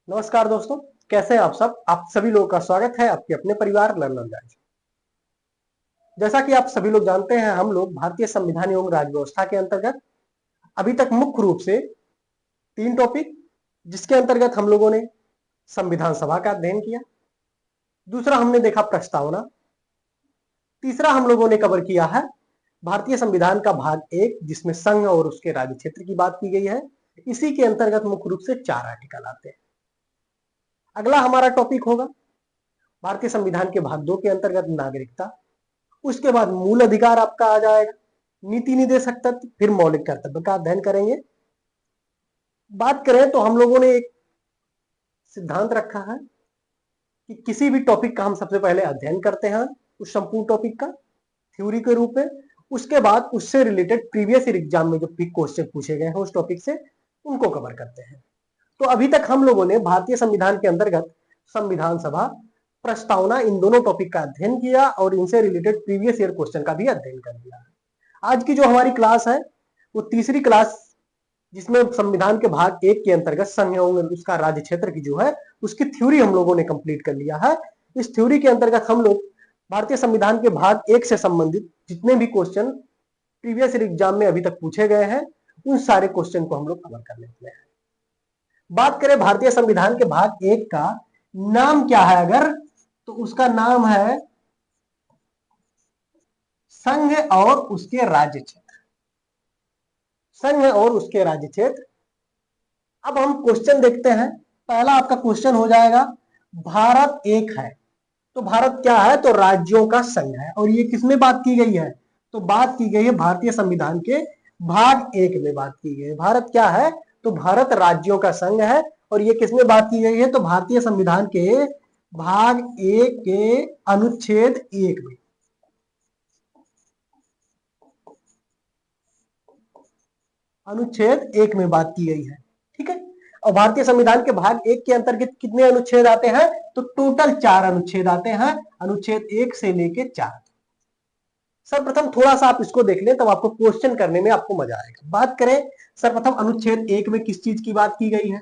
नमस्कार दोस्तों, कैसे हैं आप सब। आप सभी लोगों का स्वागत है आपके अपने परिवार लर्नर गाइड। जैसा कि आप सभी लोग जानते हैं, हम लोग भारतीय संविधान एवं राज्य व्यवस्था के अंतर्गत अभी तक मुख्य रूप से 3 टॉपिक, जिसके अंतर्गत हम लोगों ने संविधान सभा का अध्ययन किया, दूसरा हमने देखा प्रस्तावना, तीसरा हम लोगों ने कवर किया है भारतीय संविधान का भाग 1, जिसमें संघ और उसके राज्य क्षेत्र की बात की गई है। इसी के अंतर्गत मुख्य रूप से 4 आर्टिकल आते हैं। अगला हमारा टॉपिक होगा भारतीय संविधान के भाग 2 के अंतर्गत नागरिकता। उसके बाद मूल अधिकार आपका आ जाएगा, नीति निर्देशक तत्व, फिर मौलिक कर्तव्य का अध्ययन करेंगे। बात करें तो हम लोगों ने एक सिद्धांत रखा है कि किसी भी टॉपिक का हम सबसे पहले अध्ययन करते हैं उस संपूर्ण टॉपिक का थ्योरी के रूप में। उसके बाद उससे रिलेटेड प्रीवियस ईयर एग्जाम में जो क्वेश्चन पूछे गए हैं उस टॉपिक से उनको कवर करते हैं। तो अभी तक हम लोगों ने भारतीय संविधान के अंतर्गत संविधान सभा, प्रस्तावना, इन दोनों टॉपिक का अध्ययन किया और इनसे रिलेटेड प्रीवियस ईयर क्वेश्चन का भी अध्ययन कर लिया। आज की जो हमारी क्लास है वो तीसरी क्लास, जिसमें संविधान के भाग 1 के अंतर्गत संघ एवं उसका राज्य क्षेत्र की जो है उसकी थ्योरी हम लोगों ने कंप्लीट कर लिया है। इस थ्योरी के अंतर्गत हम लोग भारतीय संविधान के भाग 1 से संबंधित जितने भी क्वेश्चन प्रीवियस ईयर एग्जाम में अभी तक पूछे गए हैं उन सारे क्वेश्चन को हम लोग कवर कर लेते हैं। बात करें भारतीय संविधान के भाग 1 का नाम क्या है अगर, तो उसका नाम है संघ और उसके राज्य क्षेत्र। संघ और उसके राज्य क्षेत्र। अब हम क्वेश्चन देखते हैं। पहला आपका क्वेश्चन हो जाएगा, भारत एक है तो भारत क्या है, तो राज्यों का संघ है। और ये किसमें बात की गई है, तो बात की गई है भारतीय संविधान के भाग 1 में बात की गई है। भारत क्या है, तो भारत राज्यों का संघ है। और ये किसमें बात की गई है, तो भारतीय संविधान के भाग 1 के अनुच्छेद 1 में। अनुच्छेद 1 में बात की गई है, ठीक है। और भारतीय संविधान के भाग 1 के अंतर्गत कितने अनुच्छेद आते हैं, तो टोटल 4 अनुच्छेद आते हैं, अनुच्छेद 1 से लेके 4। सर्वप्रथम थोड़ा सा आप इसको देख लें, तब आपको क्वेश्चन करने में आपको मजा आएगा। बात करें सर्वप्रथम अनुच्छेद 1 में किस चीज की बात की गई है,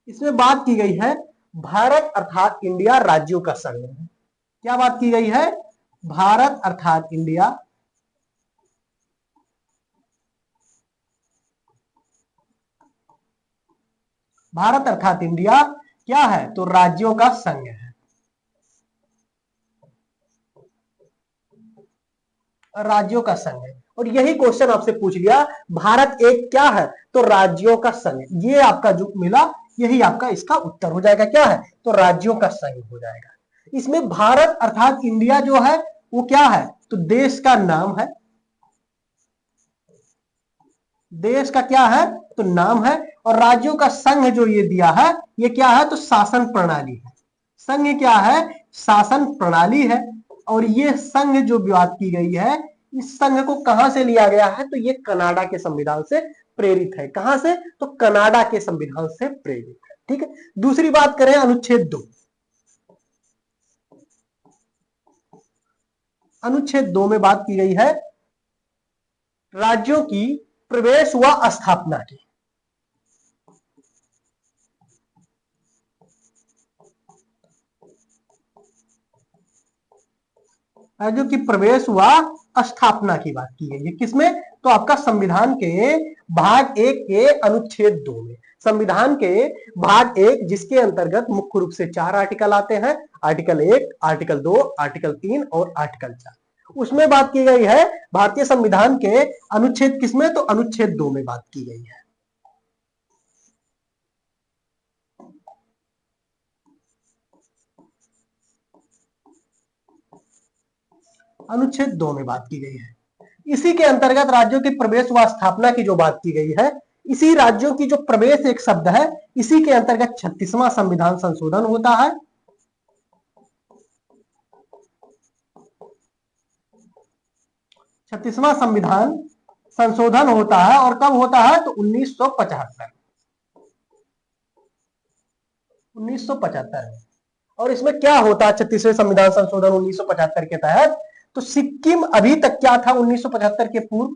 इसमें बात की गई है भारत अर्थात इंडिया राज्यों का संघ है। क्या बात की गई है, भारत अर्थात इंडिया भारत अर्थात इंडिया क्या है, तो राज्यों का संघ है। राज्यों का संघ है। और यही क्वेश्चन आपसे पूछ लिया, भारत एक क्या है, तो राज्यों का संघ। ये आपका जो मिला यही आपका इसका उत्तर हो जाएगा। क्या है, तो राज्यों का संघ हो जाएगा। इसमें भारत अर्थात इंडिया जो है वो क्या है, तो देश का नाम है। देश का क्या है, तो नाम है। और राज्यों का संघ जो ये दिया है ये क्या है, तो शासन प्रणाली है। संघ क्या है, शासन प्रणाली है। और ये संघ जो बात की गई है, इस संघ को कहां से लिया गया है, तो ये कनाडा के संविधान से प्रेरित है। कहां से, तो कनाडा के संविधान से प्रेरित है, ठीक है। दूसरी बात करें अनुच्छेद 2। अनुच्छेद 2 में बात की गई है राज्यों की प्रवेश व स्थापना की। राज्यों की प्रवेश व स्थापना की बात की गई है। किसमें, तो आपका संविधान के भाग 1 के अनुच्छेद 2 में। संविधान के भाग 1 जिसके अंतर्गत मुख्य रूप से 4 आर्टिकल आते हैं, आर्टिकल 1, आर्टिकल 2, आर्टिकल 3 और आर्टिकल 4। उसमें बात की गई है भारतीय संविधान के अनुच्छेद किसमें, तो अनुच्छेद 2 में बात की गई है। अनुच्छेद 2 में बात की गई है। इसी के अंतर्गत राज्यों के प्रवेश व स्थापना की जो बात की गई है, इसी राज्यों की जो प्रवेश एक शब्द है, इसी के अंतर्गत 36वां संविधान संशोधन होता है। 36वां संविधान संशोधन होता है। और कब होता है, तो 1975 में। और इसमें क्या होता है 36वें संविधान संशोधन 1975 के तहत, तो सिक्किम अभी तक क्या था 1975 के पूर्व,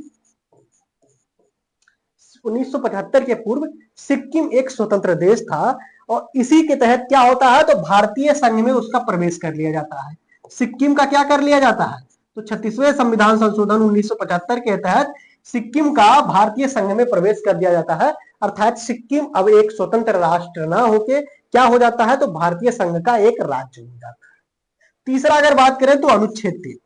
1975 के पूर्व सिक्किम एक स्वतंत्र देश था और इसी के तहत क्या होता है, तो भारतीय संघ में उसका प्रवेश कर लिया जाता है। सिक्किम का क्या कर लिया जाता है, तो 36वें संविधान संशोधन 1975 के तहत सिक्किम का भारतीय संघ में प्रवेश कर दिया जाता है। अर्थात सिक्किम अब एक स्वतंत्र राष्ट्र ना होके क्या हो जाता है, तो भारतीय संघ का एक राज्य हो जाता है। तीसरा अगर बात करें तो अनुच्छेद 3,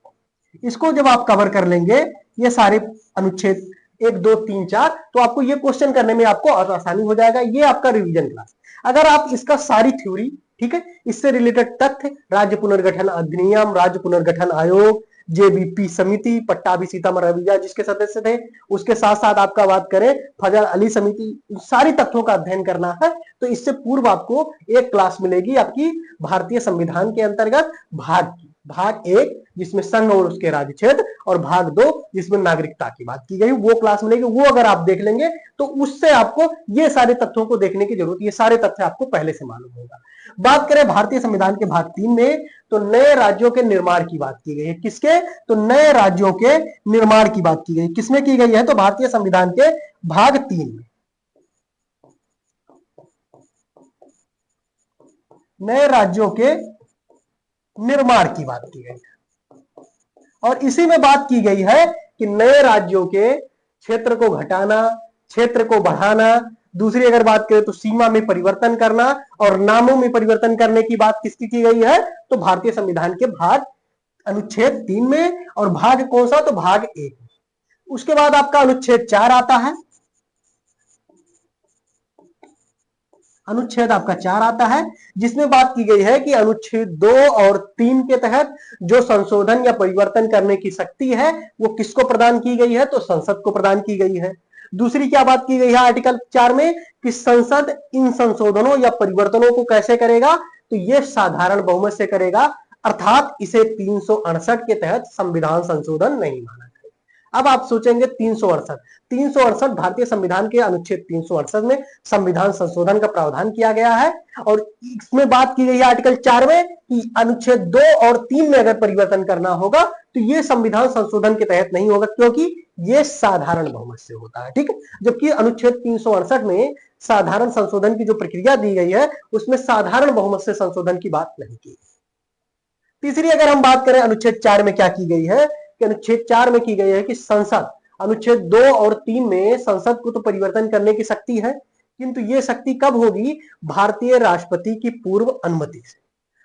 इसको जब आप कवर कर लेंगे ये सारे अनुच्छेद 1, 2, 3, 4, तो आपको ये क्वेश्चन करने में आपको और आसानी हो जाएगा। ये आपका रिवीजन क्लास। अगर आप इसका सारी थ्योरी, ठीक है, इससे रिलेटेड तथ्य, राज्य पुनर्गठन अधिनियम, राज्य पुनर्गठन आयोग, जेबीपी समिति, पट्टाभी सीतामढ़ी जिसके सदस्य थे, उसके साथ साथ आपका बात करें फजल अली समिति, सारी तथ्यों का अध्ययन करना है तो इससे पूर्व आपको एक क्लास मिलेगी आपकी भारतीय संविधान के अंतर्गत भाग 1 जिसमें संघ और उसके राज्य क्षेत्र, और भाग 2 जिसमें नागरिकता की बात की गई, वो क्लास मिलेगी। वो अगर आप देख लेंगे तो उससे आपको ये सारे तथ्यों को देखने की जरूरत, ये सारे तथ्य आपको पहले से मालूम होगा। बात करें भारतीय संविधान के भाग 3 में, तो नए राज्यों के निर्माण की बात की गई है। किसके, तो नए राज्यों के निर्माण की बात की गई। किसमें की गई है, तो भारतीय संविधान के भाग 3 में नए राज्यों के निर्माण की बात की गई है। और इसी में बात की गई है कि नए राज्यों के क्षेत्र को घटाना, क्षेत्र को बढ़ाना, दूसरी अगर बात करें तो सीमा में परिवर्तन करना और नामों में परिवर्तन करने की बात किसकी की गई है, तो भारतीय संविधान के भाग अनुच्छेद 3 में, और भाग कौन सा, तो भाग 1 में। उसके बाद आपका अनुच्छेद 4 आता है। अनुच्छेद आपका 4 आता है जिसमें बात की गई है कि अनुच्छेद 2 और 3 के तहत जो संशोधन या परिवर्तन करने की शक्ति है वो किसको प्रदान की गई है, तो संसद को प्रदान की गई है। दूसरी क्या बात की गई है आर्टिकल 4 में कि संसद इन संशोधनों या परिवर्तनों को कैसे करेगा, तो ये साधारण बहुमत से करेगा, अर्थात इसे 368 के तहत संविधान संशोधन नहीं माना। अब आप सोचेंगे 368 भारतीय संविधान के अनुच्छेद 368 में संविधान संशोधन का प्रावधान किया गया है और इसमें बात की गई है आर्टिकल 4 में कि अनुच्छेद 2 और 3 में अगर परिवर्तन करना होगा तो यह संविधान संशोधन के तहत नहीं होगा क्योंकि यह साधारण बहुमत से होता है, ठीक है। जबकि अनुच्छेद 368 में साधारण संशोधन की जो प्रक्रिया दी गई है उसमें साधारण बहुमत से संशोधन की बात नहीं की। तीसरी अगर हम बात करें अनुच्छेद 4 में क्या की गई है, अनुच्छेद 4 में की गई है कि संसद, अनुच्छेद 2 और 3 में संसद को तो परिवर्तन करने की शक्ति है किंतु यह शक्ति कब होगी, भारतीय राष्ट्रपति की पूर्व अनुमति से।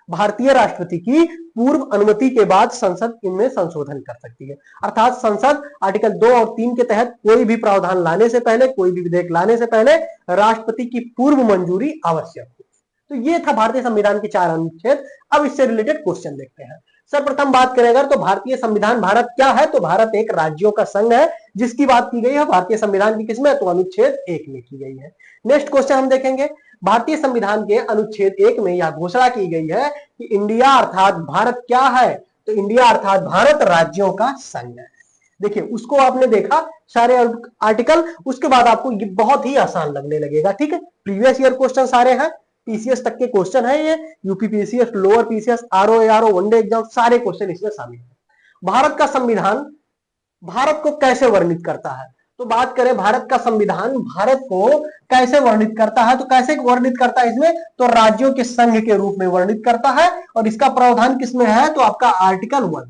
भारतीय राष्ट्रपति की पूर्व अनुमति के बाद संसद इनमें संशोधन कर सकती है। अर्थात संसद आर्टिकल 2 और 3 के तहत कोई भी प्रावधान लाने से पहले, कोई भी विधेयक लाने से पहले राष्ट्रपति की पूर्व मंजूरी आवश्यक है। तो ये था भारतीय संविधान के 4 अनुच्छेद। अब इससे रिलेटेड क्वेश्चन देखते हैं। सर्वप्रथम बात करें अगर तो भारतीय संविधान, भारत क्या है, तो भारत एक राज्यों का संघ है जिसकी बात की गई है भारतीय संविधान की किसमें, तो अनुच्छेद 1 में की गई है। नेक्स्ट क्वेश्चन हम देखेंगे, भारतीय संविधान के अनुच्छेद 1 में यह घोषणा की गई है कि इंडिया अर्थात भारत क्या है, तो इंडिया अर्थात भारत राज्यों का संघ है। देखिए उसको आपने देखा सारे आर्टिकल, उसके बाद आपको ये बहुत ही आसान लगने लगेगा, ठीक है। प्रीवियस ईयर क्वेश्चन सारे हैं, पीसीएस तक के क्वेश्चन है, ये UP PCS, lower PCS, RO ARO, one day exam, सारे क्वेश्चन इसमें शामिल है। भारत का संविधान भारत को कैसे वर्णित करता है, तो बात करें भारत का संविधान भारत को कैसे वर्णित करता है, तो कैसे वर्णित करता है इसमें, तो राज्यों के संघ के रूप में वर्णित करता है और इसका प्रावधान किसमें है, तो आपका आर्टिकल 1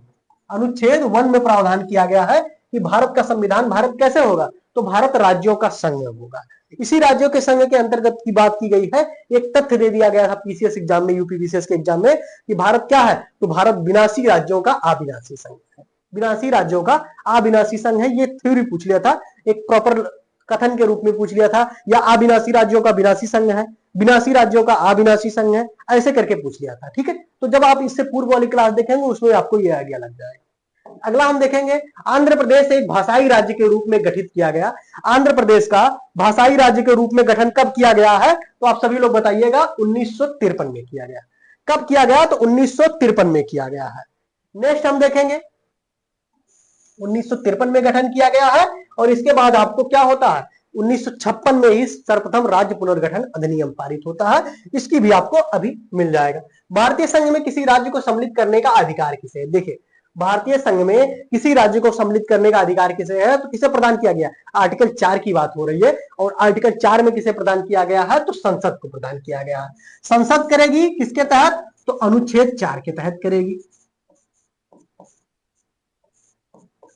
अनुच्छेद 1 में प्रावधान किया गया है कि भारत का संविधान भारत कैसे होगा, तो भारत राज्यों का संघ होगा। इसी राज्यों के संघ के अंतर्गत की बात की गई है। एक तथ्य दे दिया गया था पीसीएस एग्जाम में, यूपी पीसीएस के एग्जाम में, कि भारत क्या है, तो भारत विनाशी राज्यों का अविनाशी संघ है। विनाशी राज्यों का अविनाशी संघ है, ये थ्योरी पूछ लिया था, एक प्रॉपर कथन के रूप में पूछ लिया था, या अविनाशी राज्यों का विनाशी संघ है, विनाशी राज्यों का अविनाशी संघ है, ऐसे करके पूछ लिया था, ठीक है। तो जब आप इससे पूर्व वाली क्लास देखेंगे उसमें आपको यह आइडिया लग जाएगा। अगला हम देखेंगे, आंध्र प्रदेश एक भाषाई राज्य के रूप में गठित किया गया। आंध्र प्रदेश का भाषाई राज्य के रूप में गठन कब किया गया है, तो आप सभी लोग बताइएगा, 1953 में किया गया। कब किया गया, तो 1953 में किया गया है। नेक्स्ट हम देखेंगे, 1953 में गठन किया गया है और इसके बाद आपको क्या होता है, 1956 में ही सर्वप्रथम राज्य पुनर्गठन अधिनियम पारित होता है। इसकी भी आपको अभी मिल जाएगा। भारतीय संघ में किसी राज्य को सम्मिलित करने का अधिकार किसे है, देखिए भारतीय संघ में किसी राज्य को सम्मिलित करने का अधिकार किसे है, तो किसे प्रदान किया गया, आर्टिकल 4 की बात हो रही है। और आर्टिकल 4 में किसे प्रदान किया गया है, तो संसद को प्रदान किया गया है। संसद करेगी किसके तहत, तो अनुच्छेद 4 के तहत करेगी।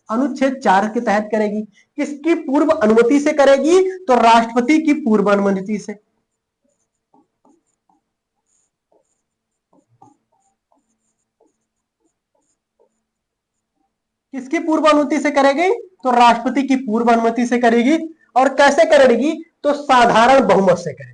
अनुच्छेद 4 के तहत करेगी। किसकी पूर्व अनुमति से करेगी, तो राष्ट्रपति की पूर्व अनुमति से। किसकी पूर्व अनुमति से करेगी, तो राष्ट्रपति की पूर्व अनुमति से करेगी। और कैसे करेगी, तो साधारण बहुमत से करेगी।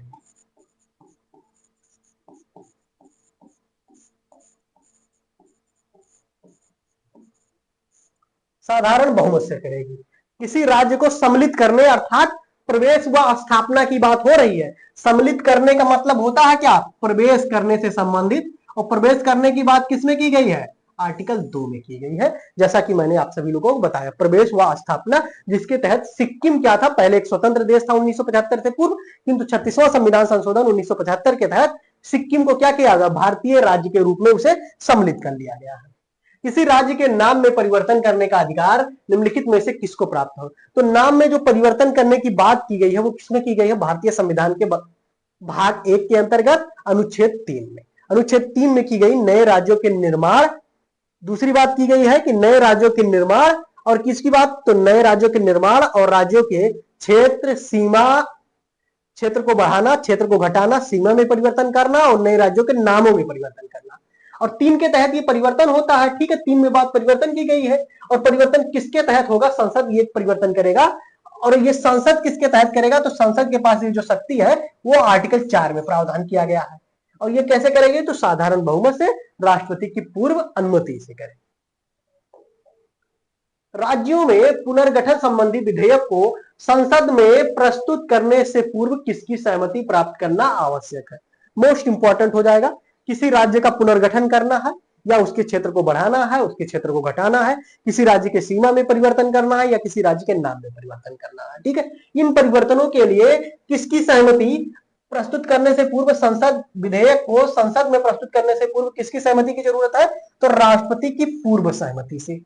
साधारण बहुमत से करेगी। किसी राज्य को सम्मिलित करने अर्थात प्रवेश व स्थापना की बात हो रही है। सम्मिलित करने का मतलब होता है क्या, प्रवेश करने से संबंधित। और प्रवेश करने की बात किसमें की गई है, आर्टिकल 2 में की गई है। जैसा कि मैंने आप सभी लोगों को बताया, प्रवेश व स्थापना, जिसके तहत सिक्किम क्या था, पहले एक स्वतंत्र देश था 1975 से पूर्व, किंतु 36वां संविधान संशोधन 1975 के तहत सिक्किम को क्या किया गया, भारतीय राज्य के रूप में उसे सम्मिलित कर लिया गया है। किसी राज्य के नाम में परिवर्तन करने का अधिकार निम्नलिखित में से किसको प्राप्त हो, तो नाम में जो परिवर्तन करने की बात की गई है वो किसमें की गई है, भारतीय संविधान के भाग 1 के अंतर्गत अनुच्छेद 3 में। अनुच्छेद 3 में की गई नए राज्यों के निर्माण। दूसरी बात की गई है कि नए राज्यों के निर्माण, और किसकी बात, तो नए राज्यों के निर्माण और राज्यों के क्षेत्र सीमा, क्षेत्र को बढ़ाना, क्षेत्र को घटाना, सीमा में परिवर्तन करना और नए राज्यों के नामों में परिवर्तन करना। और 3 के तहत ये परिवर्तन होता है, ठीक है, 3 में बात परिवर्तन की गई है। और परिवर्तन किसके तहत होगा, संसद ये परिवर्तन करेगा। और ये संसद किसके तहत करेगा, तो संसद के पास ये जो शक्ति है वो आर्टिकल 4 में प्रावधान किया गया है। और ये कैसे करेगी, तो साधारण बहुमत से, राष्ट्रपति की पूर्व अनुमति से करेगी। राज्यों में पुनर्गठन संबंधी विधेयक को संसद में प्रस्तुत करने से पूर्व किसकी सहमति प्राप्त करना आवश्यक है। मोस्ट इंपॉर्टेंट हो जाएगा। किसी राज्य का पुनर्गठन करना है, या उसके क्षेत्र को बढ़ाना है, उसके क्षेत्र को घटाना है, किसी राज्य के सीमा में परिवर्तन करना है, या किसी राज्य के नाम में परिवर्तन करना है, ठीक है। इन परिवर्तनों के लिए किसकी सहमति प्रस्तुत करने से पूर्व, संसद विधेयक को संसद में प्रस्तुत करने से पूर्व किसकी सहमति की जरूरत है, तो राष्ट्रपति की पूर्व सहमति से।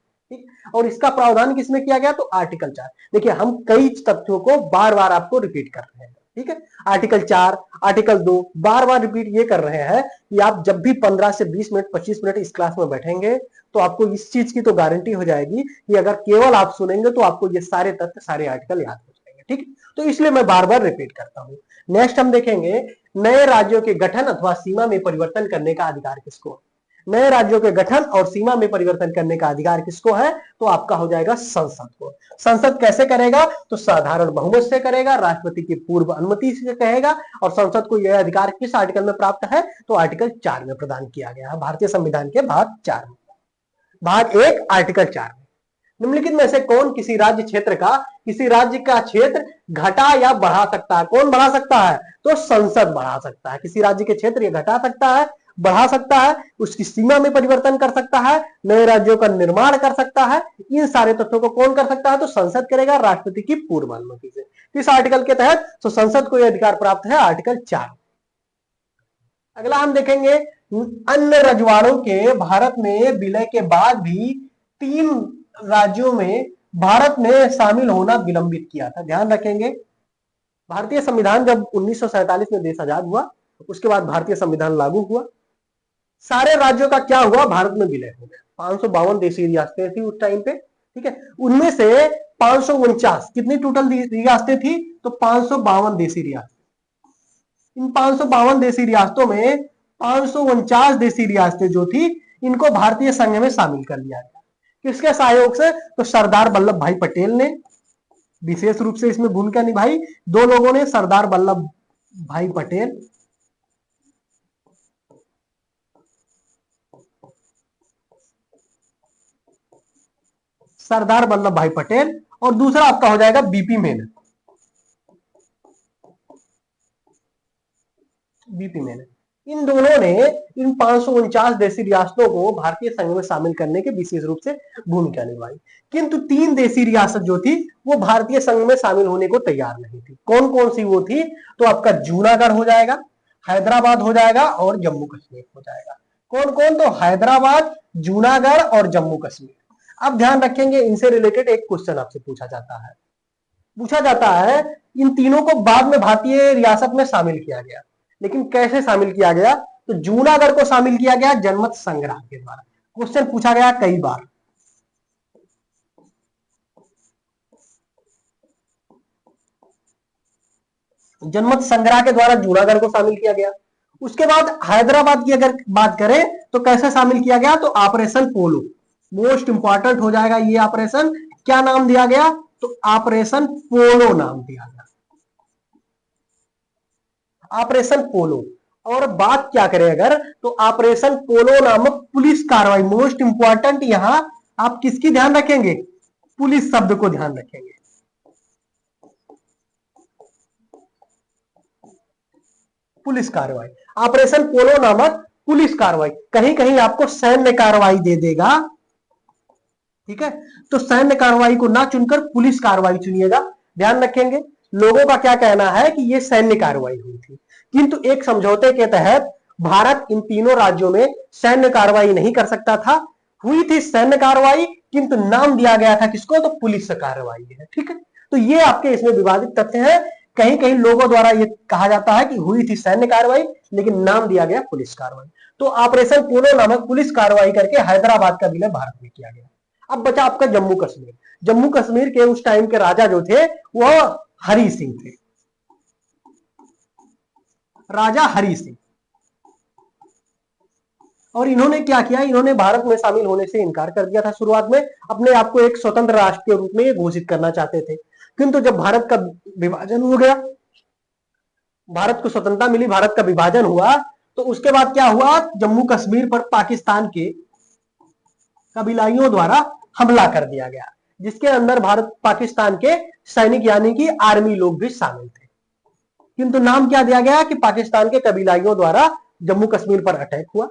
और इसका प्रावधान किसमें किया गया, तो आर्टिकल 4। देखिए हम कई तथ्यों को बार बार आपको रिपीट कर रहे हैं, ठीक है। आर्टिकल 4, आर्टिकल 2 बार बार रिपीट ये कर रहे हैं कि आप जब भी 15 से 20 मिनट 25 मिनट इस क्लास में बैठेंगे तो आपको इस चीज की तो गारंटी हो जाएगी कि अगर केवल आप सुनेंगे तो आपको ये सारे तथ्य, सारे आर्टिकल याद हो जाएंगे, ठीक है। तो इसलिए मैं बार बार रिपीट करता हूं। नेक्स्ट हम देखेंगे नए राज्यों के गठन अथवा सीमा में परिवर्तन करने का अधिकार किसको है। नए राज्यों के गठन और सीमा में परिवर्तन करने का अधिकार किसको है, तो आपका हो जाएगा संसद को। संसद कैसे करेगा, तो साधारण बहुमत से करेगा, राष्ट्रपति की पूर्व अनुमति से कहेगा। और संसद को यह अधिकार किस आर्टिकल में प्राप्त है, तो आर्टिकल 4 में प्रदान किया गया है, भारतीय संविधान के भाग 4 में। भाग 1 आर्टिकल 4 में निम्नलिखित में से कौन किसी राज्य क्षेत्र का, किसी राज्य का क्षेत्र घटा या बढ़ा सकता है। कौन बढ़ा सकता है, तो संसद बढ़ा सकता है। किसी राज्य के क्षेत्र ये घटा सकता है, बढ़ा सकता है, उसकी सीमा में परिवर्तन कर सकता है, नए राज्यों का निर्माण कर सकता है। इन सारे तथ्यों को कौन कर सकता है, तो संसद करेगा, राष्ट्रपति की पूर्व अनुमति से। किस आर्टिकल के तहत, तो संसद को यह अधिकार प्राप्त है आर्टिकल 4। अगला हम देखेंगे अन्य रजवाड़ों के भारत में विलय के बाद भी 3 राज्यों में भारत में शामिल होना विलंबित किया था। ध्यान रखेंगे, भारतीय संविधान जब 1947 में देश आजाद हुआ, उसके बाद भारतीय संविधान लागू हुआ, सारे राज्यों का क्या हुआ, भारत में विलय हो गया। 552 देशी रियासतें थी उस टाइम पे, ठीक है। उनमें से 549, कितनी टोटल रियासतें थी, तो 552 देशी रियासतें। इन 552 देशी रियासतों में 549 देशी रियासतें जो थी, इनको भारतीय संघ में शामिल कर लिया गया। किसके सहयोग से, तो सरदार वल्लभ भाई पटेल ने विशेष रूप से इसमें भूमिका निभाई। 2 लोगों ने, सरदार वल्लभ भाई पटेल सरदार वल्लभ भाई पटेल, और दूसरा आपका हो जाएगा बीपी मेनन। बीपी मेनन, इन दोनों ने इन 549 देशी रियासतों को भारतीय संघ में शामिल करने के विशेष रूप से भूमिका निभाई। किंतु 3 देशी रियासत जो थी वो भारतीय संघ में शामिल होने को तैयार नहीं थी। कौन कौन सी वो थी, तो आपका जूनागढ़ हो जाएगा, हैदराबाद हो जाएगा और जम्मू कश्मीर हो जाएगा। कौन कौन? तो हैदराबाद, जूनागढ़ और जम्मू कश्मीर। अब ध्यान रखेंगे, इनसे रिलेटेड एक क्वेश्चन आपसे पूछा जाता है इन तीनों को बाद में भारतीय रियासत में शामिल किया गया, लेकिन कैसे शामिल किया गया? तो जूनागढ़ को शामिल किया गया जनमत संग्रह के द्वारा। क्वेश्चन पूछा गया कई बार। जनमत संग्रह के द्वारा जूनागढ़ को शामिल किया गया। उसके बाद हैदराबाद की अगर बात करें तो कैसे शामिल किया गया? तो ऑपरेशन पोलो, मोस्ट इंपॉर्टेंट हो जाएगा ये ऑपरेशन। क्या नाम दिया गया? तो ऑपरेशन पोलो नाम दिया गया, ऑपरेशन पोलो। और बात क्या करें अगर, तो ऑपरेशन पोलो नामक पुलिस कार्रवाई, मोस्ट इंपॉर्टेंट यहां आप किसकी ध्यान रखेंगे? पुलिस शब्द को ध्यान रखेंगे। पुलिस कार्रवाई, ऑपरेशन पोलो नामक पुलिस कार्रवाई। कहीं कहीं आपको सैन्य कार्रवाई दे देगा, ठीक है, तो सैन्य कार्रवाई को ना चुनकर पुलिस कार्रवाई चुनिएगा। ध्यान रखेंगे, लोगों का क्या कहना है कि ये सैन्य कार्रवाई हुई थी, किंतु एक समझौते के तहत भारत इन तीनों राज्यों में सैन्य कार्रवाई नहीं कर सकता था। हुई थी सैन्य कार्रवाई, किंतु नाम दिया गया था किसको? तो पुलिस कार्रवाई है, ठीक है। तो ये आपके इसमें विवादित तथ्य है। कहीं कहीं लोगों द्वारा ये कहा जाता है कि हुई थी सैन्य कार्रवाई, लेकिन नाम दिया गया पुलिस कार्रवाई। तो ऑपरेशन पोलो नामक पुलिस कार्रवाई करके हैदराबाद का विलय भारत में किया गया। अब बचा आपका जम्मू कश्मीर। जम्मू कश्मीर के उस टाइम के राजा जो थे वो हरि सिंह थे, राजा हरि सिंह। और इन्होंने क्या किया? इन्होंने भारत में शामिल होने से इनकार कर दिया था। शुरुआत में अपने आप को एक स्वतंत्र राष्ट्र के रूप में ये घोषित करना चाहते थे, किंतु जब भारत का विभाजन हो गया, भारत को स्वतंत्रता मिली, भारत का विभाजन हुआ, तो उसके बाद क्या हुआ? जम्मू कश्मीर पर पाकिस्तान के कबीलाइयों द्वारा हमला कर दिया गया, जिसके अंदर भारत पाकिस्तान के सैनिक यानी कि आर्मी लोग भी शामिल थे। किंतु नाम क्या दिया गया कि पाकिस्तान के कबीलाइयों द्वारा जम्मू कश्मीर पर अटैक हुआ,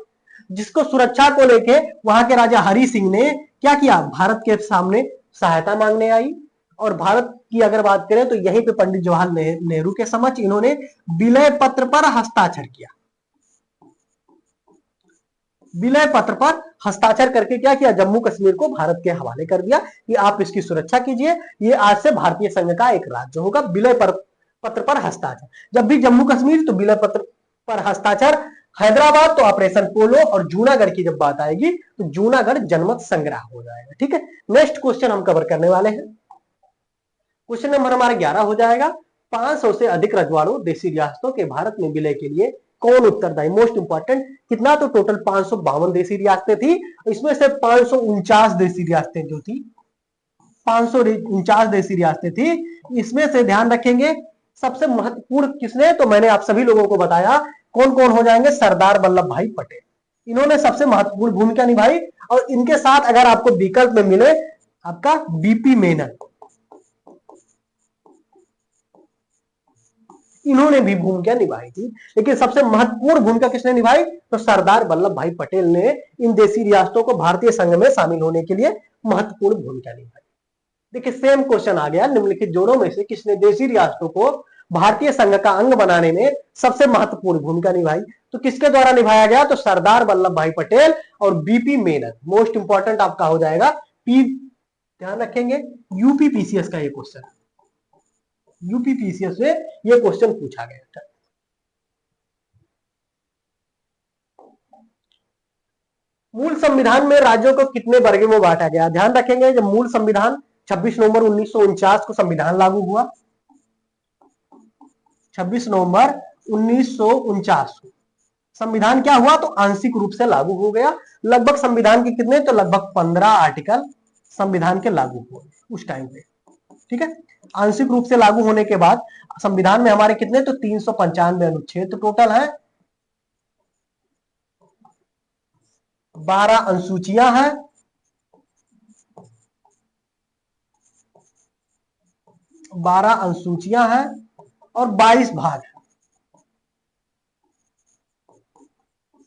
जिसको सुरक्षा को लेके वहां के राजा हरि सिंह ने क्या किया? भारत के सामने सहायता मांगने आई। और भारत की अगर बात करें तो यहीं पे पंडित जवाहरलाल नेहरू के समक्ष इन्होंने विलय पत्र पर हस्ताक्षर किया। विलय पत्र पर हस्ताक्षर करके क्या किया? जम्मू कश्मीर को भारत के हवाले कर दिया कि आप इसकी सुरक्षा कीजिए, ये आज से भारतीय संघ का एक राज्य होगा। विलय पत्र पर हस्ताक्षर, जब भी जम्मू कश्मीर तो विलय पत्र पर हस्ताक्षर, हैदराबाद तो ऑपरेशन पोलो, और जूनागढ़ की जब बात आएगी तो जूनागढ़ जनमत संग्रह हो जाएगा, ठीक है। नेक्स्ट क्वेश्चन हम कवर करने वाले हैं, क्वेश्चन नंबर हमारा 11 हो जाएगा। 500 से अधिक रजवाड़ों देशी रियासतों के भारत में विलय के लिए कौन उत्तरदायी? मोस्ट इंपॉर्टेंट, कितना? तो टोटल 552 देशी रियासतें थी, इसमें से 549 देशी रियासतें जो थी, 549 देशी रियासतें थी, इसमें से ध्यान रखेंगे सबसे महत्वपूर्ण किसने? तो मैंने आप सभी लोगों को बताया कौन कौन हो जाएंगे, सरदार वल्लभ भाई पटेल। इन्होंने सबसे महत्वपूर्ण भूमिका निभाई। और इनके साथ अगर आपको विकल्प में मिले आपका बीपी मेनन, इन्होंने भी भूमिका निभाई थी, लेकिन सबसे महत्वपूर्ण भूमिका किसने निभाई? तो सरदार वल्लभ भाई पटेल ने इन देशी रियासतों को भारतीय संघ में शामिल होने के लिए महत्वपूर्ण भूमिका निभाई। देखिए सेम क्वेश्चन आ गया, निम्नलिखित जोड़ों में से किसने देशी रियासतों को भारतीय संघ का अंग बनाने में सबसे महत्वपूर्ण भूमिका निभाई? तो किसके द्वारा निभाया गया? तो सरदार वल्लभ भाई पटेल और बीपी मेनन। मोस्ट इंपॉर्टेंट आपका हो जाएगा पी, ध्यान रखेंगे यूपीपीसीएस का ये क्वेश्चन, यूपीपीसीएस में ये क्वेश्चन पूछा गया था। मूल संविधान में राज्यों को कितने वर्गों में बांटा गया? ध्यान रखेंगे जब मूल संविधान 26 नवंबर 1949 को संविधान लागू हुआ, 26 नवंबर 1949 को संविधान क्या हुआ? तो आंशिक रूप से लागू हो गया। लगभग संविधान के कितने? तो लगभग 15 आर्टिकल संविधान के लागू हुए उस टाइम पे, ठीक है। आंशिक रूप से लागू होने के बाद संविधान में हमारे कितने? तो 395 अनुच्छेद तो टोटल है, 12 अनुसूचियां हैं, 12 अनुसूचियां हैं और 22 भाग।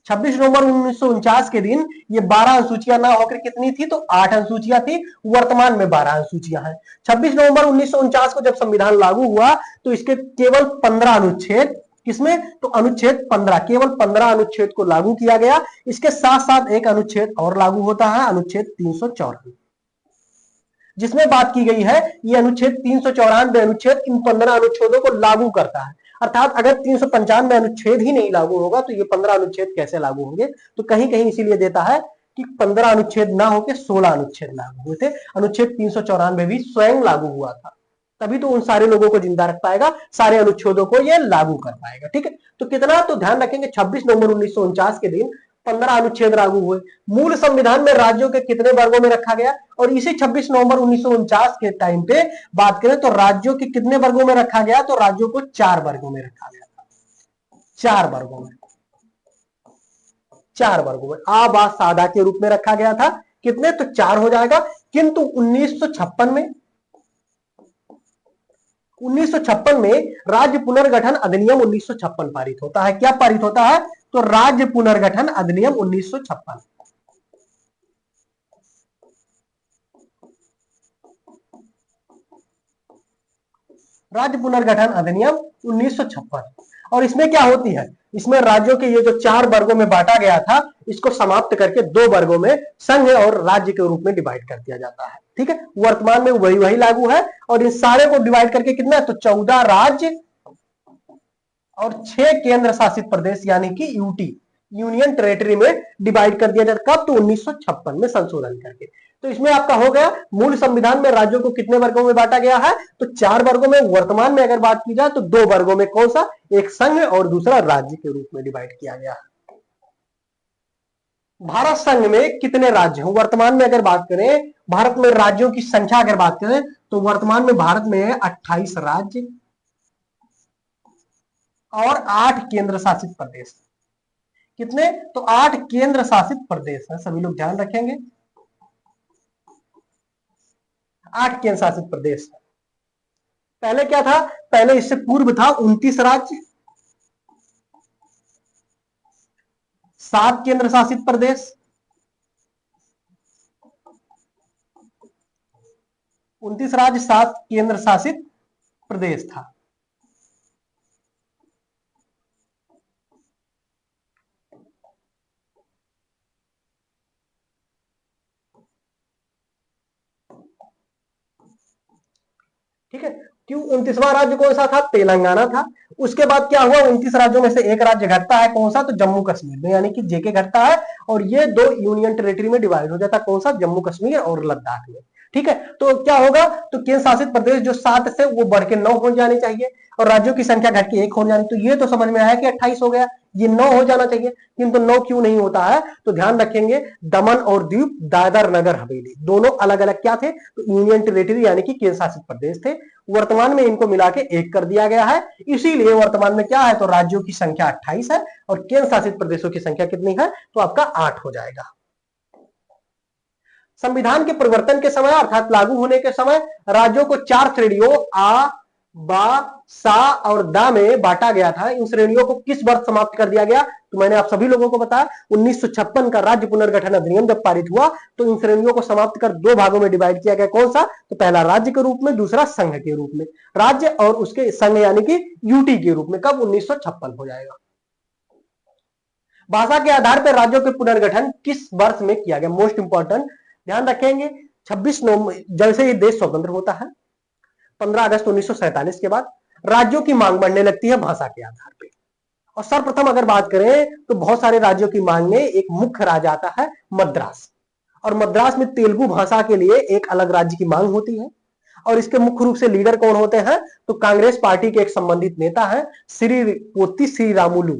26 नवंबर 1949 के दिन ये 12 अनुसूचियां ना होकर कितनी थी? तो 8 अनुसूचियां थी, वर्तमान में 12 अनुसूचियां हैं। 26 नवंबर 1949 को जब संविधान लागू हुआ तो इसके केवल 15 अनुच्छेद किसमें? तो अनुच्छेद 15, केवल 15 अनुच्छेद को लागू किया गया। इसके साथ साथ एक अनुच्छेद और लागू होता है, अनुच्छेद 394, जिसमें बात की गई है ये अनुच्छेद 394 अनुच्छेद इन 15 अनुच्छेदों को लागू करता है। अर्थात अगर 395 अनुच्छेद ही नहीं लागू होगा तो ये 15 अनुच्छेद कैसे लागू होंगे? तो कहीं कहीं इसीलिए देता है कि 15 अनुच्छेद ना होकर 16 अनुच्छेद लागू हुए थे। अनुच्छेद 394 भी स्वयं लागू हुआ था, तभी तो उन सारे लोगों को जिंदा रख पाएगा, सारे अनुच्छेदों को ये लागू कर पाएगा। ठीक है, तो कितना तो ध्यान रखेंगे 26 नवंबर 1949 के दिन 15 अनुच्छेद लागू हुए। मूल संविधान में राज्यों के कितने वर्गों में रखा गया? और इसी 26 नवंबर 1949 के टाइम पे बात करें तो राज्यों के कितने वर्गों में रखा गया? तो राज्यों को 4 वर्गों में रखा गया था। 4 वर्गों में, 4 वर्गों में आ बा सादा के रूप में रखा गया था। कितने? तो 4 हो जाएगा। किंतु 1956 में राज्य पुनर्गठन अधिनियम 1956 पारित होता है। क्या पारित होता है? तो राज्य पुनर्गठन अधिनियम 1956। राज्य पुनर्गठन अधिनियम 1956। और इसमें क्या होती है? इसमें राज्यों के ये जो 4 वर्गों में बांटा गया था, इसको समाप्त करके 2 वर्गों में संघ और राज्य के रूप में डिवाइड कर दिया जाता है। ठीक है, वर्तमान में वही लागू है। और इन सारे को डिवाइड करके कितना है? तो 14 राज्य और 6 केंद्र शासित प्रदेश यानी कि यूटी, यूनियन टेरिटरी में डिवाइड कर दिया जाता। कब? तो 1956 में संशोधन करके। तो इसमें आपका हो गया मूल संविधान में राज्यों को कितने वर्गों में बांटा गया है? तो 4 वर्गों में। वर्तमान में अगर बात की जाए तो 2 वर्गों में। कौन सा? एक संघ और दूसरा राज्य के रूप में डिवाइड किया गया है। भारत संघ में कितने राज्य हैं? वर्तमान में अगर बात करें भारत में राज्यों की संख्या अगर बात करें तो वर्तमान में भारत में 28 राज्य और 8 केंद्र शासित प्रदेश। कितने? तो 8 केंद्र शासित प्रदेश है। सभी लोग ध्यान रखेंगे, 8 केंद्र शासित प्रदेश। पहले क्या था? पहले इससे पूर्व था 29 राज्य, 7 केंद्र शासित प्रदेश, 29 राज्य 7 केंद्र शासित प्रदेश था। ठीक है, क्यों? 29वां राज्य कौन सा था? तेलंगाना था। उसके बाद क्या हुआ? 29 राज्यों में से एक राज्य घटता है। कौन सा? तो जम्मू कश्मीर में, यानी कि जेके घटता है और ये 2 यूनियन टेरिटरी में डिवाइड हो जाता है। कौन सा? जम्मू कश्मीर और लद्दाख में। ठीक है, तो क्या होगा? तो केंद्र शासित प्रदेश जो 7 से वो बढ़ के 9 हो जाने चाहिए और राज्यों की संख्या घट के 1 हो जानी। तो ये तो समझ में आया कि 28 हो गया, ये 9 हो जाना चाहिए, किंतु 9 क्यों नहीं होता है? तो ध्यान रखेंगे दमन और दीव, दादर नगर हवेली दोनों अलग अलग क्या थे? तो यूनियन टेरिटरी यानी कि केंद्र शासित प्रदेश थे। वर्तमान में इनको मिला के 1 कर दिया गया है। इसीलिए वर्तमान में क्या है? तो राज्यों की संख्या 28 है और केंद्र शासित प्रदेशों की संख्या कितनी है? तो आपका 8 हो जाएगा। संविधान के परिवर्तन के समय अर्थात लागू होने के समय राज्यों को 4 श्रेणियों आ, बा, सा और दा में बांटा गया था। इन श्रेणियों को किस वर्ष समाप्त कर दिया गया? तो मैंने आप सभी लोगों को बताया 1956 का राज्य पुनर्गठन अधिनियम जब पारित हुआ तो इन श्रेणियों को समाप्त कर 2 भागों में डिवाइड किया गया। कौन सा? तो पहला राज्य के रूप में, दूसरा संघ के रूप में। राज्य और उसके संघ यानी कि यूटी के रूप में। कब? 1956 हो जाएगा। भाषा के आधार पर राज्यों के पुनर्गठन किस वर्ष में किया गया? मोस्ट इंपॉर्टेंट ध्यान रखेंगे 26 नवंबर जैसे ये देश स्वतंत्र होता है 15 अगस्त 1947 के बाद राज्यों की मांग बढ़ने लगती है भाषा के आधार पे। और सर्वप्रथम अगर बात करें तो बहुत सारे राज्यों की मांग में एक मुख्य राज्य आता है मद्रास। और मद्रास में तेलुगु भाषा के लिए एक अलग राज्य की मांग होती है। और इसके मुख्य रूप से लीडर कौन होते हैं? तो कांग्रेस पार्टी के एक संबंधित नेता है श्री पोती श्रीरामुलु।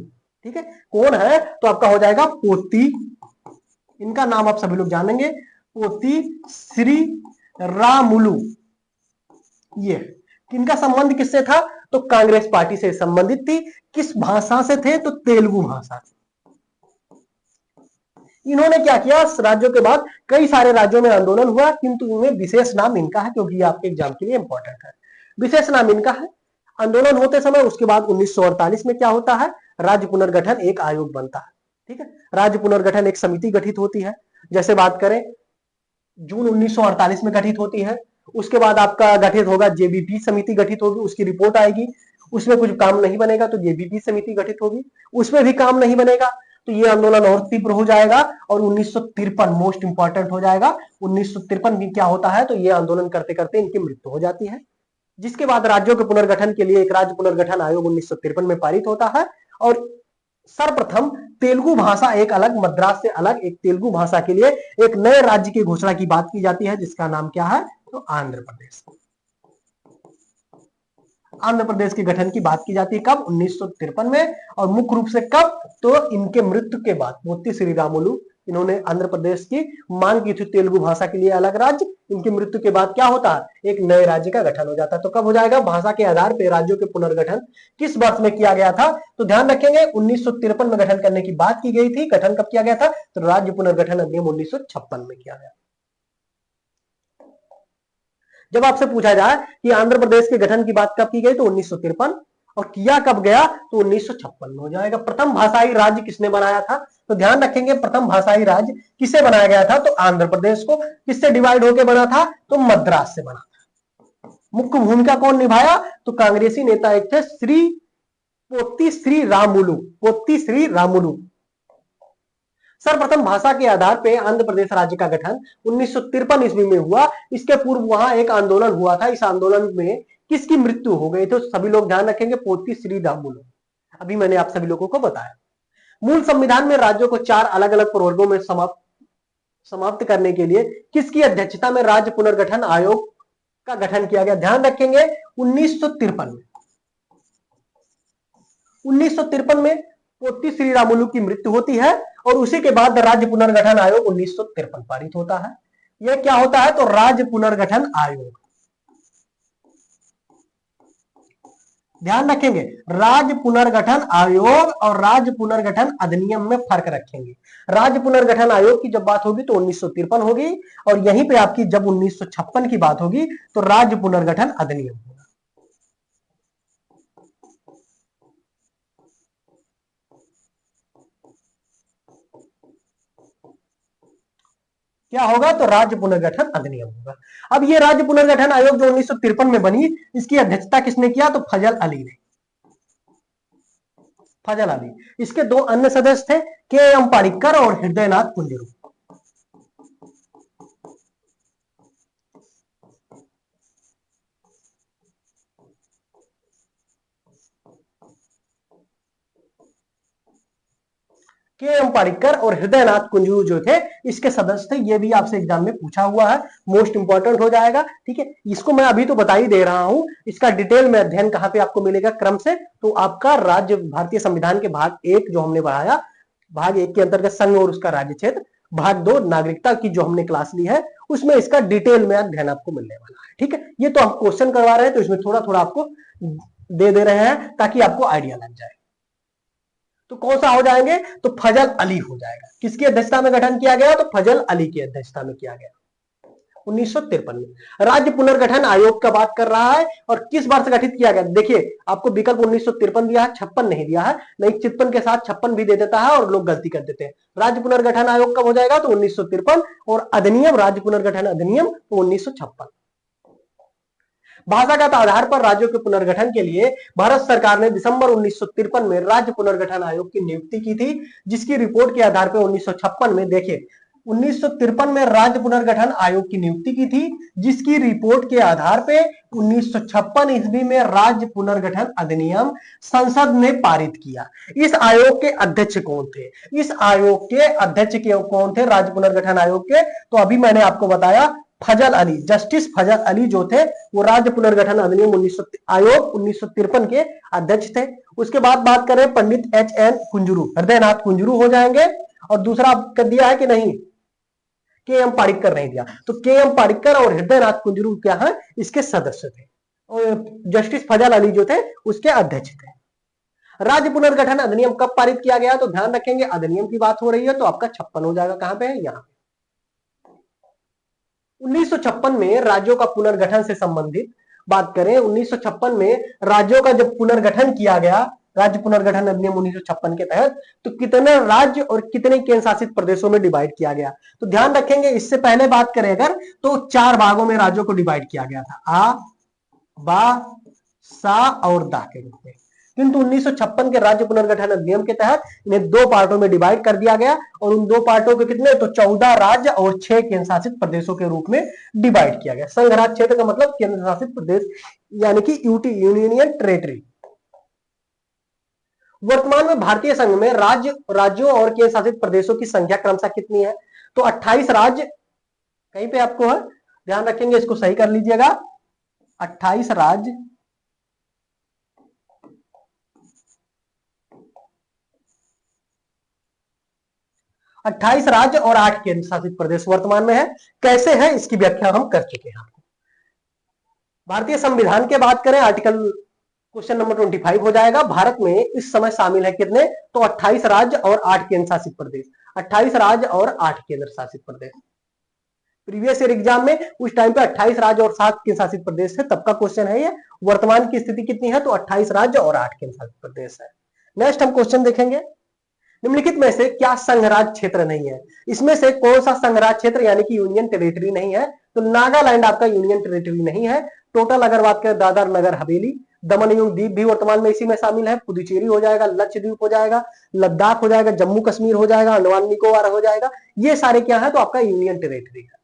ठीक है, कौन है? तो आपका हो जाएगा पोती, इनका नाम आप सभी लोग जानेंगे, पोती श्री रामुलु। ये किनका संबंध किससे था? तो कांग्रेस पार्टी से संबंधित थी। किस भाषा से थे? तो तेलुगु भाषा से। इन्होंने क्या किया? राज्यों के बाद कई सारे राज्यों में आंदोलन हुआ, किंतु इनमें विशेष नाम इनका है क्योंकि ये आपके एग्जाम के लिए इंपॉर्टेंट है। विशेष नाम इनका है। आंदोलन होते समय उसके बाद 1948 में क्या होता है? राज्य पुनर्गठन एक आयोग बनता है। ठीक है, राज्य पुनर्गठन एक समिति गठित होती है। जैसे बात करें जून 1948 में गठित होती है। उसके बाद आपका गठित होगा जेबीटी समिति गठित होगी, उसकी रिपोर्ट आएगी। उसमें कुछ काम नहीं बनेगा तो जेबीपी समिति गठित होगी, उसमें भी काम नहीं बनेगा तो ये आंदोलन और तीव्र हो जाएगा और 1953 मोस्ट इंपॉर्टेंट हो जाएगा। 1953 में क्या होता है तो ये आंदोलन करते करते इनकी मृत्यु हो जाती है, जिसके बाद राज्यों के पुनर्गठन के लिए एक राज्य पुनर्गठन आयोग 1953 में पारित होता है और सर्वप्रथम तेलुगु भाषा एक अलग, मद्रास से अलग एक तेलुगु भाषा के लिए एक नए राज्य की घोषणा की बात की जाती है, जिसका नाम क्या है तो आंध्र प्रदेश। आंध्र प्रदेश के गठन की बात की जाती है कब 1953 में, और मुख्य रूप से कब तो इनके मृत्यु के बाद पोत्ती श्रीरामुलु, इन्होंने आंध्र प्रदेश की मांग की थी तेलुगु भाषा के लिए अलग राज्य, इनकी मृत्यु के बाद क्या होता है एक नए राज्य का गठन हो जाता है। तो कब हो जाएगा भाषा के आधार पर राज्यों के पुनर्गठन किस वर्ष में किया गया था तो ध्यान रखेंगे 1953 में गठन करने की बात की गई थी। गठन कब किया गया था तो राज्य पुनर्गठन अधिनियम 1956 में किया गया। जब आपसे पूछा जाए कि आंध्र प्रदेश के गठन की बात कब की गई तो 1953, और किया कब गया तो 1956 में हो जाएगा। प्रथम भाषाई राज्य किसने बनाया था तो ध्यान रखेंगे प्रथम भाषाई राज्य किसे बनाया गया था तो आंध्र प्रदेश को। किससे डिवाइड होकर बना था तो मद्रास से बना था। मुख्य भूमिका कौन निभाया तो कांग्रेसी नेता एक थे पोत्ती श्री रामुलु। सर्वप्रथम भाषा के आधार पर आंध्र प्रदेश राज्य का गठन 1953 ईस्वी में हुआ। इसके पूर्व वहां एक आंदोलन हुआ था, इस आंदोलन में किसकी मृत्यु हो गई तो सभी लोग ध्यान रखेंगे पोत्ती श्री रामुलु। अभी मैंने आप सभी लोगों को बताया। मूल संविधान में राज्यों को 4 अलग अलग प्रवर्गों में समाप्त करने के लिए किसकी अध्यक्षता में राज्य पुनर्गठन आयोग का गठन किया गया। ध्यान रखेंगे 1953 में पोत्ती श्री रामुलु की मृत्यु होती है और उसी के बाद राज्य पुनर्गठन आयोग 1953 पारित होता है। यह क्या होता है तो राज्य पुनर्गठन आयोग। ध्यान रखेंगे राज्य पुनर्गठन आयोग और राज्य पुनर्गठन अधिनियम में फर्क रखेंगे। राज्य पुनर्गठन आयोग की जब बात होगी तो 1953 होगी और यहीं पे आपकी जब 1956 की बात होगी तो राज्य पुनर्गठन अधिनियम होगा। क्या होगा तो राज्य पुनर्गठन अधिनियम होगा। अब ये राज्य पुनर्गठन आयोग जो 1953 में बनी, इसकी अध्यक्षता किसने किया तो फजल अली ने। फजल अली, इसके 2 अन्य सदस्य थे के एम पारिक्कर और हृदयनाथ कुंजरू। के एम पारिक्कर और हृदयनाथ कुंजरू जो थे इसके सदस्य थे। ये भी आपसे एग्जाम में पूछा हुआ है, मोस्ट इंपॉर्टेंट हो जाएगा। ठीक है, इसको मैं अभी तो बता ही दे रहा हूं, इसका डिटेल में अध्ययन कहां पे आपको मिलेगा क्रम से तो आपका राज्य भारतीय संविधान के भाग 1 जो हमने पढ़ाया, भाग 1 के अंतर्गत संघ और उसका राज्य क्षेत्र, भाग 2 नागरिकता की जो हमने क्लास ली है उसमें इसका डिटेल में अध्ययन आपको मिलने वाला है। ठीक है, ये तो हम क्वेश्चन करवा रहे हैं तो इसमें थोड़ा थोड़ा आपको दे रहे हैं ताकि आपको आइडिया लग जाए। तो कौन सा हो जाएंगे तो फजल अली हो जाएगा। किसकी अध्यक्षता में गठन किया गया तो फजल अली की अध्यक्षता में किया गया 1953 में। राज्य पुनर्गठन आयोग का बात कर रहा है और किस वर्ष गठित किया गया। देखिए आपको विकल्प 1953 दिया है, 56 नहीं दिया है, नहीं 53 के साथ 56 भी दे देता है और लोग गलती कर देते हैं। राज्य पुनर्गठन आयोग कब हो जाएगा तो 1953 और अधिनियम राज्य पुनर्गठन अधिनियम तो 1956। भाषागत आधार पर राज्यों के पुनर्गठन के लिए भारत सरकार ने दिसंबर 1953 में राज्य पुनर्गठन आयोग की नियुक्ति की थी, जिसकी रिपोर्ट के आधार पर 1956 में देखिए 1953 में राज्य पुनर्गठन आयोग की नियुक्ति की थी, जिसकी रिपोर्ट के आधार पे 1956 ईस्वी में राज्य पुनर्गठन अधिनियम संसद ने पारित किया। इस आयोग के अध्यक्ष कौन थे, इस आयोग के अध्यक्ष कौन थे राज्य पुनर्गठन आयोग के, तो अभी मैंने आपको बताया फजल अली, जस्टिस फजल अली जो थे वो राज्य पुनर्गठन अधिनियम आयोग 1953 के अध्यक्ष थे। उसके बाद बात करें पंडित एच एन कुंजरू, हृदयनाथ कुंजरू हो जाएंगे। और दूसरा कर दिया है कि नहीं, के एम पारिक्कर नहीं दिया, तो के एम पारिक्कर और हृदयनाथ कुंजरू क्या है इसके सदस्य थे और जस्टिस फजल अली जो थे उसके अध्यक्ष थे। राज्य पुनर्गठन अधिनियम कब पारित किया गया तो ध्यान रखेंगे अधिनियम की बात हो रही है तो आपका 56 हो जाएगा। कहां पे है यहाँ 1956 में राज्यों का पुनर्गठन से संबंधित बात करें। 1956 में राज्यों का जब पुनर्गठन किया गया, राज्य पुनर्गठन अधिनियम 1956 के तहत, तो कितने राज्य और कितने केंद्र शासित प्रदेशों में डिवाइड किया गया तो ध्यान रखेंगे इससे पहले बात करें अगर तो 4 भागों में राज्यों को डिवाइड किया गया था, आ बा सा और दा के रूप में। किंतु 1956 के राज्य पुनर्गठन अधिनियम के तहत इन्हें दो पार्टों में डिवाइड कर दिया गया और उन दो पार्टों के कितने, तो 14 राज्य और 6 केंद्र शासित प्रदेशों के रूप में डिवाइड किया गया। संघ राज्य क्षेत्र का मतलब केंद्र शासित प्रदेश यानी कि यूटी, यूनियन टेरिटरी। वर्तमान में भारतीय संघ में राज्यों और केंद्र शासित प्रदेशों की संख्या क्रमशः कितनी है, तो 28 राज्य, कहीं पे आपको है ध्यान रखेंगे, इसको सही कर लीजिएगा, 28 राज्य 28 राज्य और 8 केंद्र शासित प्रदेश वर्तमान में है। कैसे है इसकी व्याख्या हम कर चुके हैं। भारतीय संविधान के बात करें, आर्टिकल क्वेश्चन नंबर 25 हो जाएगा। भारत में इस समय शामिल है कितने, तो 28 राज्य और 8 केंद्र शासित प्रदेश। 28 राज्य और 8 केंद्र शासित प्रदेश। प्रीवियस ईयर एग्जाम में उस टाइम पे 28 राज्य और 7 केंद्र शासित प्रदेश है, तब का क्वेश्चन है ये। वर्तमान की स्थिति कितनी है, तो 28 राज्य और 8 केंद्र शासित प्रदेश है। नेक्स्ट हम क्वेश्चन देखेंगे, निम्नलिखित में से क्या संघराज क्षेत्र नहीं है, इसमें से कौन सा संघराज क्षेत्र यानी कि यूनियन टेरिटरी नहीं है, तो नागालैंड आपका यूनियन टेरिटरी नहीं है। टोटल अगर बात करें, दादर नगर हवेली, दमन एवं दीप भी वर्तमान में इसी में शामिल है, पुदुचेरी हो जाएगा, लक्षद्वीप हो जाएगा, लद्दाख हो जाएगा, जम्मू कश्मीर हो जाएगा, अंडमान निकोबार हो जाएगा, ये सारे क्या है, तो आपका यूनियन टेरिटरी है।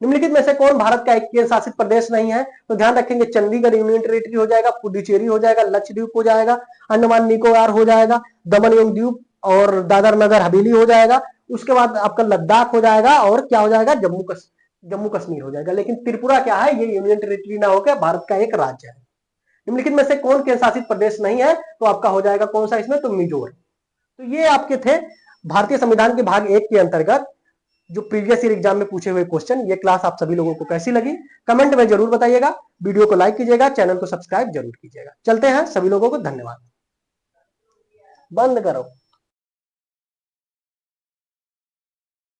निम्नलिखित में से कौन भारत का एक केंद्र शासित प्रदेश नहीं है, तो ध्यान रखेंगे, चंडीगढ़ यूनियन टेरिटरी हो जाएगा, पुडुचेरी हो जाएगा, लक्षद्वीप हो जाएगा, अंडमान निकोबार हो जाएगा, दमन एवं दीव और दादर नगर हवेली हो जाएगा। उसके बाद आपका लद्दाख हो जाएगा और क्या हो जाएगा, जम्मू कश्मीर हो जाएगा। लेकिन त्रिपुरा क्या है, ये यूनियन टेरिटरी ना होकर भारत का एक राज्य है। निम्नलिखित में से कौन केंद्र शासित प्रदेश नहीं है, तो आपका हो जाएगा कौन सा इसमें, तो मिजोरम। तो ये आपके थे भारतीय संविधान के भाग 1 के अंतर्गत जो प्रीवियस ईयर एग्जाम में पूछे हुए क्वेश्चन। ये क्लास आप सभी लोगों को कैसी लगी कमेंट में जरूर बताइएगा, वीडियो को लाइक कीजिएगा, चैनल को सब्सक्राइब जरूर कीजिएगा। चलते हैं, सभी लोगों को धन्यवाद। बंद करो।